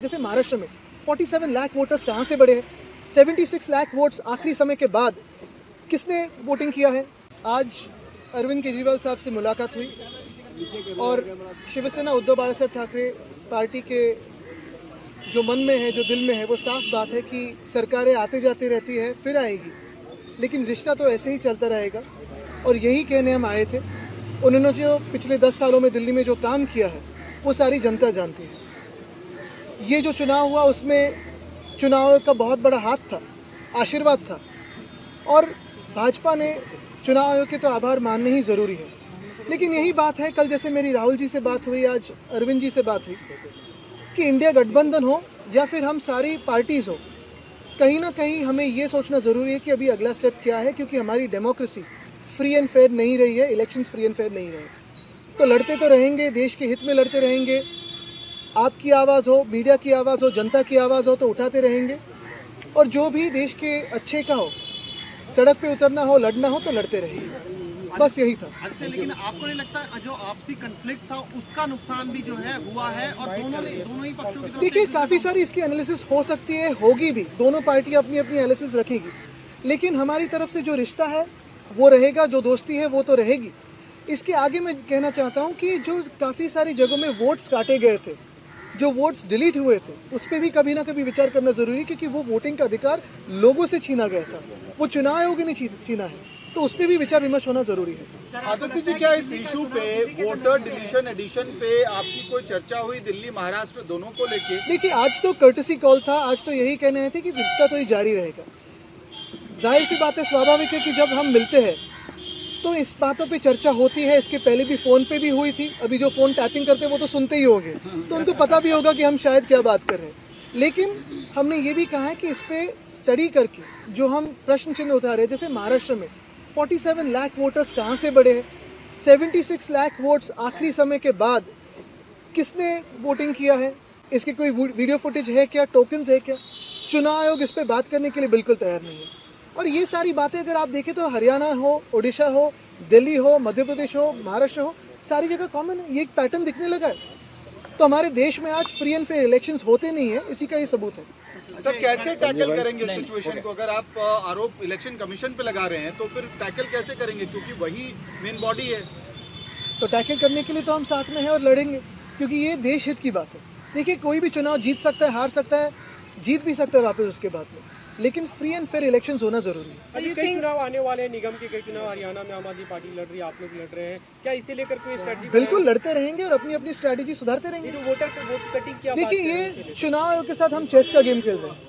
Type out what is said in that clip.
जैसे महाराष्ट्र में 47 लाख वोटर्स कहाँ से बढ़े हैं? 76 लाख वोट्स आखिरी समय के बाद किसने वोटिंग किया है? आज अरविंद केजरीवाल साहब से मुलाकात हुई और शिवसेना उद्धव बाला साहब ठाकरे पार्टी के जो मन में है, जो दिल में है, वो साफ बात है कि सरकारें आते जाते रहती है, फिर आएगी, लेकिन रिश्ता तो ऐसे ही चलता रहेगा। और यही कहने हम आए थे। उन्होंने जो पिछले 10 सालों में दिल्ली में जो काम किया है वो सारी जनता जानती है। ये जो चुनाव हुआ उसमें चुनाव का बहुत बड़ा हाथ था, आशीर्वाद था, और भाजपा ने चुनाव आयोग के तो आभार मानने ही ज़रूरी है। लेकिन यही बात है, कल जैसे मेरी राहुल जी से बात हुई, आज अरविंद जी से बात हुई कि इंडिया गठबंधन हो या फिर हम सारी पार्टीज़ हो, कहीं ना कहीं हमें ये सोचना ज़रूरी है कि अभी अगला स्टेप क्या है, क्योंकि हमारी डेमोक्रेसी फ्री एंड फेयर नहीं रही है, इलेक्शंस फ्री एंड फेयर नहीं रहे। तो लड़ते तो रहेंगे, देश के हित में लड़ते रहेंगे। आपकी आवाज़ हो, मीडिया की आवाज़ हो, जनता की आवाज़ हो तो उठाते रहेंगे, और जो भी देश के अच्छे का हो, सड़क पे उतरना हो, लड़ना हो तो लड़ते रहेंगे। बस यही था। लेकिन आपको नहीं लगता जो आपसी कन्फ्लिक्ट था उसका नुकसान भी जो है हुआ है, और दोनों ही पक्षों की तरफ? देखिए, काफ़ी सारी इसकी एनालिसिस हो सकती है, होगी भी, दोनों पार्टियां अपनी अपनी एनालिसिस रखेगी, लेकिन हमारी तरफ से जो रिश्ता है वो रहेगा, जो दोस्ती है वो तो रहेगी। इसके आगे मैं कहना चाहता हूँ कि जो काफ़ी सारी जगहों में वोट्स काटे गए थे, जो वोट्स डिलीट हुए थे, उस पर भी कभी ना कभी विचार करना ज़रूरी है, क्योंकि वो वोटिंग का अधिकार लोगों से छीना गया था, वो चुनाव आयोग ने छीना है, तो उस पर भी विचार विमर्श होना ज़रूरी है। आदित्य जी, क्या इस इशू पे वोटर डिलीशन एडिशन पे आपकी कोई चर्चा हुई दिल्ली महाराष्ट्र दोनों को लेके? देखिए, आज तो कर्टसी कॉल था, आज तो यही कहने आए थे कि रिश्ता तो ये जारी रहेगा। जाहिर सी बात है, स्वाभाविक है कि जब हम मिलते हैं तो इस बातों पे चर्चा होती है। इसके पहले भी फ़ोन पे भी हुई थी, अभी जो फ़ोन टैपिंग करते हैं वो तो सुनते ही होंगे, तो उनको पता भी होगा कि हम शायद क्या बात कर रहे हैं। लेकिन हमने ये भी कहा है कि इस पर स्टडी करके जो हम प्रश्न चिन्ह उठा रहे हैं, जैसे महाराष्ट्र में 47 लाख वोटर्स कहाँ से बढ़े हैं? 76 लाख वोट्स आखिरी समय के बाद किसने वोटिंग किया है? इसके कोई वीडियो फुटेज है क्या, टोकन्स है क्या? चुनाव आयोग इस पर बात करने के लिए बिल्कुल तैयार नहीं है। और ये सारी बातें अगर आप देखें तो हरियाणा हो, उड़ीसा हो, दिल्ली हो, मध्य प्रदेश हो, महाराष्ट्र हो, सारी जगह कॉमन है। ये एक पैटर्न दिखने लगा है। तो हमारे देश में आज फ्री एंड फेयर इलेक्शंस होते नहीं है, इसी का ये सबूत है। सर, कैसे टैकल करेंगे इस सिचुएशन को? अगर आप आरोप इलेक्शन कमीशन पे लगा रहे हैं तो फिर टैकल कैसे करेंगे, क्योंकि वही मेन बॉडी है? तो टैकल करने के लिए तो हम साथ में हैं और लड़ेंगे, क्योंकि ये देश हित की बात है। देखिए, कोई भी चुनाव जीत सकता है, हार सकता है, जीत भी सकता है वापस उसके बाद में, लेकिन फ्री एंड फेयर इलेक्शंस होना जरूरी है। अभी कई चुनाव आने वाले हैं, निगम के कई चुनाव, हरियाणा में आम आदमी पार्टी लड़ रही है, आप लोग लड़ रहे हैं, क्या इसे लेकर कोई स्ट्रेटजी? बिल्कुल लड़ते रहेंगे और अपनी अपनी स्ट्रेटजी सुधारते रहेंगे। वोटर वोट कटिंग की, देखिए, ये चुनाव आयोग के साथ हम चेस का गेम खेल रहे हैं।